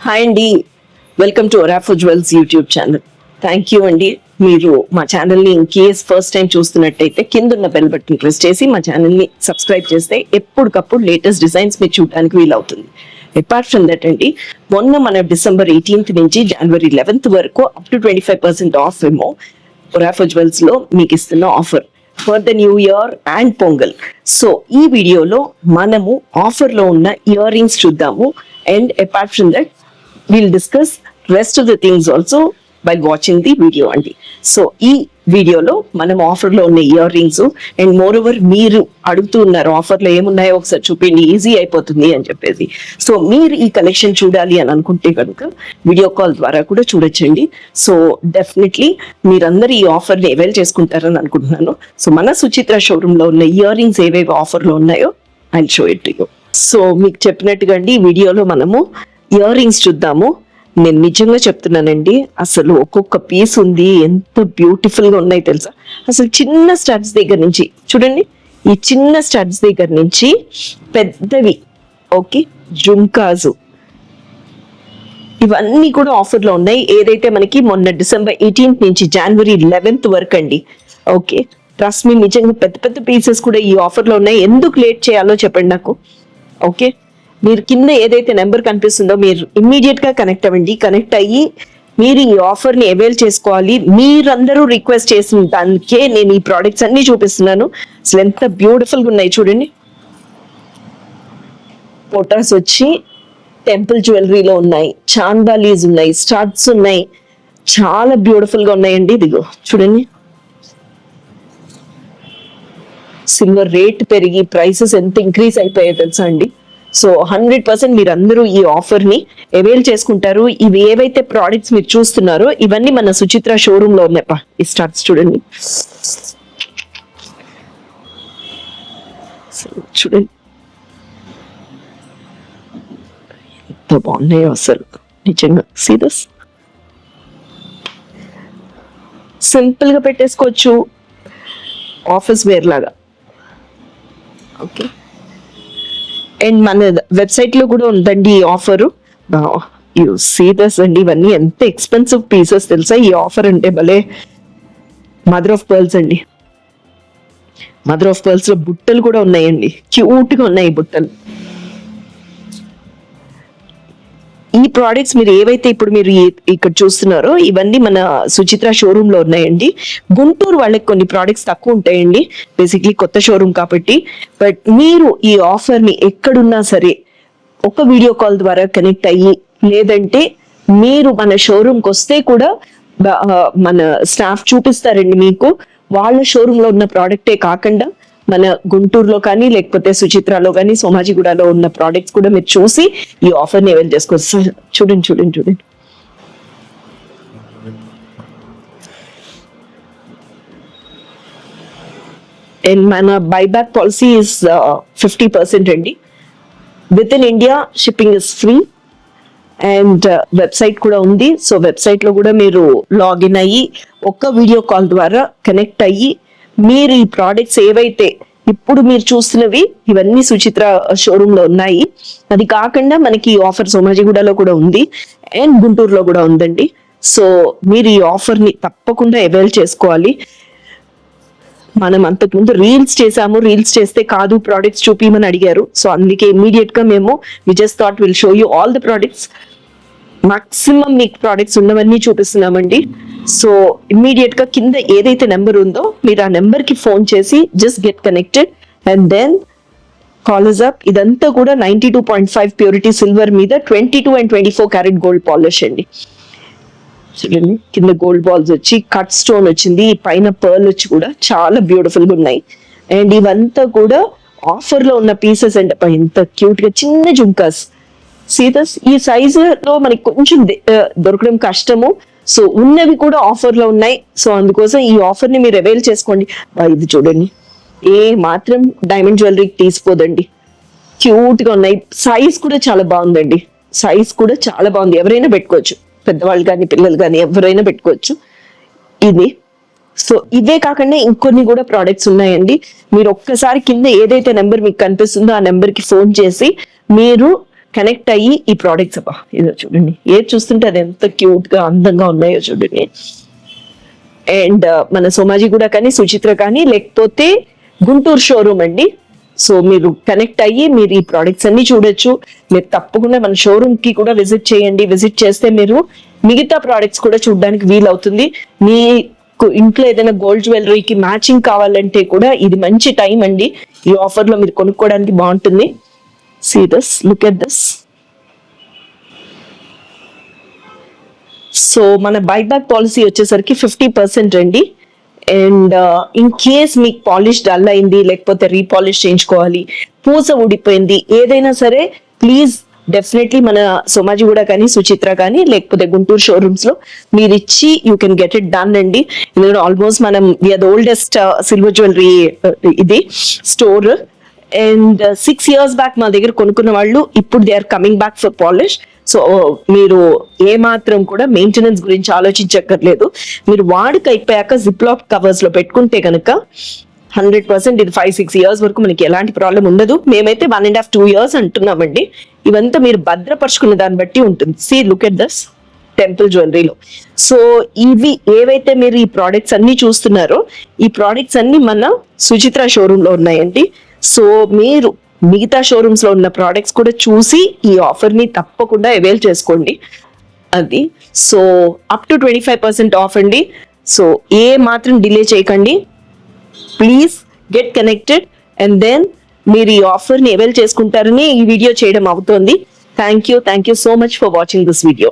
Hi అండి, welcome to ఒరాఫో jewels YouTube channel. Thank you అండి. మీరు మా ఛానల్ని ఇన్ కేస్ ఫస్ట్ టైం చూస్తున్నట్టయితే కింద ఉన్న బెల్ బటన్ ప్రెస్ చేసి మా ఛానల్ని సబ్స్క్రైబ్ చేస్తే ఎప్పటికప్పుడు లేటెస్ట్ డిజైన్స్ మీరు చూడడానికి వీలవుతుంది. అపార్ట్ ఫ్రమ్ దట్ అండి, మొన్న మన December 18th నుంచి January 11th వరకు అప్ టు 25% ఆఫ్ ఏమో ఒరాఫో జ్యువెల్స్ లో మీకు ఇస్తున్న offer for the new year and pongal. So ఈ వీడియోలో మనము ఆఫర్ లో ఉన్న ఇయర్ రింగ్స్ చూద్దాము. And apart from that we'll discuss rest of the things also while watching the video అండి. సో ఈ వీడియోలో మనం ఆఫర్ లో ఉన్న ear rings and more over మీరు అడుగుతూ ఉన్నారు ఆఫర్ లో ఏమున్నాయో ఒకసారి చూపిండి, ఈజీ అయిపోతుంది అని చెప్పేసి. సో మీరు ఈ కలెక్షన్ చూడాలి అని అనుకుంటే కనుక వీడియో కాల్ ద్వారా కూడా చూడొచ్చండి. సో డెఫినెట్లీ మీరందరూ ఈ ఆఫర్ ని అవైల్ చేసుకుంటారని అనుకుంటున్నాను. సో మన సుచిత్ర షోరూమ్ లో ఉన్న ఇయర్ రింగ్స్ ఏవేవి ఆఫర్ లో ఉన్నాయో I show it to you. So మీకు చెప్పినట్టుగా అండి ఈ వీడియోలో మనము ఇయర్ రింగ్స్ చూద్దాము. నేను నిజంగా చెప్తున్నానండి, అసలు ఒక్కొక్క పీస్ ఉంది, ఎంత బ్యూటిఫుల్ గా ఉన్నాయి తెలుసా. అసలు చిన్న స్టడ్స్ దగ్గర నుంచి చూడండి, ఈ చిన్న స్టడ్స్ దగ్గర నుంచి పెద్దవి, ఓకే, జుంకాజు, ఇవన్నీ కూడా ఆఫర్ లో ఉన్నాయి. ఏదైతే మనకి మొన్న December 18th నుంచి January 11th వరకు అండి. ఓకే, ట్రస్ట్ మీ, నిజంగా పెద్ద పెద్ద పీసెస్ కూడా ఈ ఆఫర్ లో ఉన్నాయి. ఎందుకు లేట్ చేయాలో చెప్పండి నాకు. ఓకే, మీరు కింద ఏదైతే నెంబర్ కనిపిస్తుందో మీరు ఇమ్మీడియట్ గా కనెక్ట్ అవ్వండి. కనెక్ట్ అయ్యి మీరు ఈ ఆఫర్ ని అవైల్ చేసుకోవాలి. మీరందరూ రిక్వెస్ట్ చేసిన దానికే నేను ఈ ప్రోడక్ట్స్ అన్ని చూపిస్తున్నాను. అసలు ఎంత బ్యూటిఫుల్ గా ఉన్నాయి చూడండి. పోటాస్ వచ్చి టెంపుల్ జ్యువెలరీలో ఉన్నాయి, చాందాలీస్ ఉన్నాయి, స్టడ్స్ ఉన్నాయి, చాలా బ్యూటిఫుల్ గా ఉన్నాయండి. ఇదిగో చూడండి, సిల్వర్ రేట్ పెరిగి ప్రైసెస్ ఎంత ఇంక్రీజ్ అయిపోయాయి తెలుసా అండి. సో 100% మీరు అందరూ ఈ ఆఫర్ ని అవైల్ చేసుకుంటారు. ఇవి ఏవైతే ప్రోడక్ట్స్ మీరు చూస్తున్నారో ఇవన్నీ మన సుచిత్ర షోరూమ్ లో ఉన్నాయి. ఈ స్టార్ట్స్ చూడండి, చూడండి ఎంత బాగున్నాయో అసలు నిజంగా. సీ దిస్, సింపుల్ గా పెట్టేసుకోవచ్చు, ఆఫీస్ వేర్ లాగా. ఓకే, అండ్ మన వెబ్సైట్ లో కూడా ఉందండి ఈ ఆఫర్. యూ సీ దస్ అండి, ఇవన్నీ ఎంత ఎక్స్పెన్సివ్ పీసెస్ తెలుసా. ఈ ఆఫర్ అంటే భలే మదర్ ఆఫ్ పర్ల్స్ అండి. మదర్ ఆఫ్ పర్ల్స్ లో బుట్టలు కూడా ఉన్నాయండి, క్యూట్ గా ఉన్నాయి బుట్టలు. ఈ ప్రోడక్ట్స్ మీరు ఏవైతే ఇప్పుడు మీరు ఇక్కడ చూస్తున్నారో ఇవన్నీ మన సుచిత్ర షోరూమ్ లో ఉన్నాయండి. గుంటూరు వాళ్ళకి కొన్ని ప్రోడక్ట్స్ తక్కువ ఉంటాయండి, బేసిక్లీ కొత్త షోరూమ్ కాబట్టి. బట్ మీరు ఈ ఆఫర్ ని ఎక్కడున్నా సరే ఒక వీడియో కాల్ ద్వారా కనెక్ట్ అయ్యి, లేదంటే మీరు మన షోరూమ్కి వస్తే కూడా మన స్టాఫ్ చూపిస్తారండి మీకు. వాళ్ళ షోరూమ్ లో ఉన్న ప్రోడక్టే కాకుండా మన గుంటూరులో కానీ లేకపోతే సుచిత్రలో కానీ సోమాజిగూడలో ఉన్న ప్రోడక్ట్స్ కూడా మీరు చూసి ఈ ఆఫర్ ని అవైల్ చేసుకోవచ్చు. చూడండి చూడండి చూడండి, అండ్ మన బైబ్యాక్ పాలసీ ఇస్ 50% అండి. With in India shipping is free. And website కూడా ఉంది. సో వెబ్సైట్ లో కూడా మీరు లాగిన్ అయ్యి ఒక్క వీడియో కాల్ ద్వారా కనెక్ట్ అయ్యి మీరు ఈ ప్రోడక్ట్స్ ఏవైతే ఇప్పుడు మీరు చూస్తున్నవి ఇవన్నీ సుచిత్ర షోరూమ్ లో ఉన్నాయి. అది కాకుండా మనకి ఈ ఆఫర్ సోమాజిగూడలో కూడా ఉంది అండ్ గుంటూరులో కూడా ఉందండి. సో మీరు ఈ ఆఫర్ ని తప్పకుండా అవైల్ చేసుకోవాలి. మనం అంతకుముందు రీల్స్ చేసాము, రీల్స్ చేస్తే కాదు ప్రోడక్ట్స్ చూపిమని అడిగారు. సో అందుకే ఇమీడియట్ గా మేము we just thought will show you all the products. Maximum మీకు ప్రోడక్ట్స్ ఉన్నవన్నీ చూపిస్తున్నామండి. సో ఇమ్మీడియట్ గా కింద ఏదైతే నెంబర్ ఉందో మీరు ఆ నెంబర్ కి ఫోన్ చేసి just get connected and then callers up. ఇదంతా కూడా 92.5 ప్యూరిటీ సిల్వర్ మీద 22 and 24 క్యారెట్ గోల్డ్ పాలిష్ అండి. చూడండి, కింద గోల్డ్ బాల్స్ వచ్చి కట్ స్టోన్ వచ్చింది, పైన పర్ల్ వచ్చి కూడా చాలా బ్యూటిఫుల్ గా ఉన్నాయి. అండ్ ఇవంతా కూడా ఆఫర్ లో ఉన్న పీసెస్ అండ్ ఎంత క్యూట్ గా చిన్న జుంకాస్. సీతస్ ఈ సైజు లో మనకి కొంచెం దొరకడం కష్టము. సో ఉన్నవి కూడా ఆఫర్ లో ఉన్నాయి. సో అందుకోసం ఈ ఆఫర్ ని మీరు అవైల్ చేసుకోండి. ఇది చూడండి, ఏ మాత్రం డైమండ్ జ్యువెలరీకి తీసిపోదండి, క్యూట్ గా ఉన్నాయి. సైజ్ కూడా చాలా బాగుందండి, సైజ్ కూడా చాలా బాగుంది. ఎవరైనా పెట్టుకోవచ్చు, పెద్దవాళ్ళు కానీ పిల్లలు కానీ ఎవరైనా పెట్టుకోవచ్చు ఇది. సో ఇవే కాకుండా ఇంకొన్ని కూడా ప్రోడక్ట్స్ ఉన్నాయండి. మీరు ఒక్కసారి కింద ఏదైతే నెంబర్ మీకు కనిపిస్తుందో ఆ నెంబర్ కి ఫోన్ చేసి మీరు కనెక్ట్ అయ్యి ఈ ప్రోడక్ట్స్ అబ్బా ఇదో చూడండి, ఏది చూస్తుంటే అది ఎంత క్యూట్ గా అందంగా ఉన్నాయో చూడండి. అండ్ మన సోమాజీ కూడా కానీ, సుచిత్ర కానీ, లేకపోతే గుంటూరు షోరూమ్ అండి. సో మీరు కనెక్ట్ అయ్యి మీరు ఈ ప్రోడక్ట్స్ అన్ని చూడొచ్చు. మీరు తప్పకుండా మన షోరూమ్ కి కూడా విజిట్ చేయండి. విజిట్ చేస్తే మీరు మిగతా ప్రోడక్ట్స్ కూడా చూడడానికి వీలవుతుంది. మీకు ఇంట్లో ఏదైనా గోల్డ్ జ్యువెలరీకి మ్యాచింగ్ కావాలంటే కూడా ఇది మంచి టైం అండి. ఈ ఆఫర్ లో మీరు కొనుక్కోవడానికి బాగుంటుంది. See this, look at this. So మన బైబ్యాక్ పాలసీ వచ్చేసరికి 50% అండి. అండ్ ఇన్ కేస్ మీకు పాలిష్ డల్ అయింది, లేకపోతే రీపాలిష్ చేయించుకోవాలి, పూస ఊడిపోయింది, ఏదైనా సరే ప్లీజ్ డెఫినెట్లీ మన సోమాజీ కూడా కానీ, సుచిత్ర కానీ, లేకపోతే గుంటూరు షోరూమ్స్ లో మీరు ఇచ్చి you can get it done అండి. ఎందుకంటే ఆల్మోస్ట్ మనం we're the oldest silver jewellery ఇది స్టోర్. అండ్ 6 years బ్యాక్ మా దగ్గర కొనుక్కున్న వాళ్ళు ఇప్పుడు they are coming back for polish. So మీరు ఏ మాత్రం కూడా మెయింటెనెన్స్ గురించి ఆలోచించక్కర్లేదు. మీరు వాడుక అయిపోయాక జిప్ లాక్ కవర్స్ లో పెట్టుకుంటే కనుక 100% ఇది 5-6 years వరకు మనకి ఎలాంటి ప్రాబ్లం ఉండదు. మేమైతే 1.5-2 years అంటున్నామండి. ఇవంతా మీరు భద్రపరుచుకున్న దాన్ని బట్టి ఉంటుంది. See look at this temple జ్యువెలరీలో. సో ఇవి ఏవైతే మీరు ఈ ప్రోడక్ట్స్ అన్ని చూస్తున్నారో, ఈ ప్రోడక్ట్స్ అన్ని మన సుచిత్ర షోరూమ్ లో ఉన్నాయండి. సో మీరు మిగతా షోరూమ్స్ లో ఉన్న ప్రోడక్ట్స్ కూడా చూసి ఈ ఆఫర్ ని తప్పకుండా అవైల్ చేసుకోండి. అది సో అప్ టు 25% ఆఫ్ అండి. సో ఏ మాత్రం డిలే చేయకండి. Please get connected and then మీరు ఈ ఆఫర్ ని అవైల్ చేసుకుంటారని ఈ వీడియో చేయడం అవుతోంది. Thank you so much for watching this video.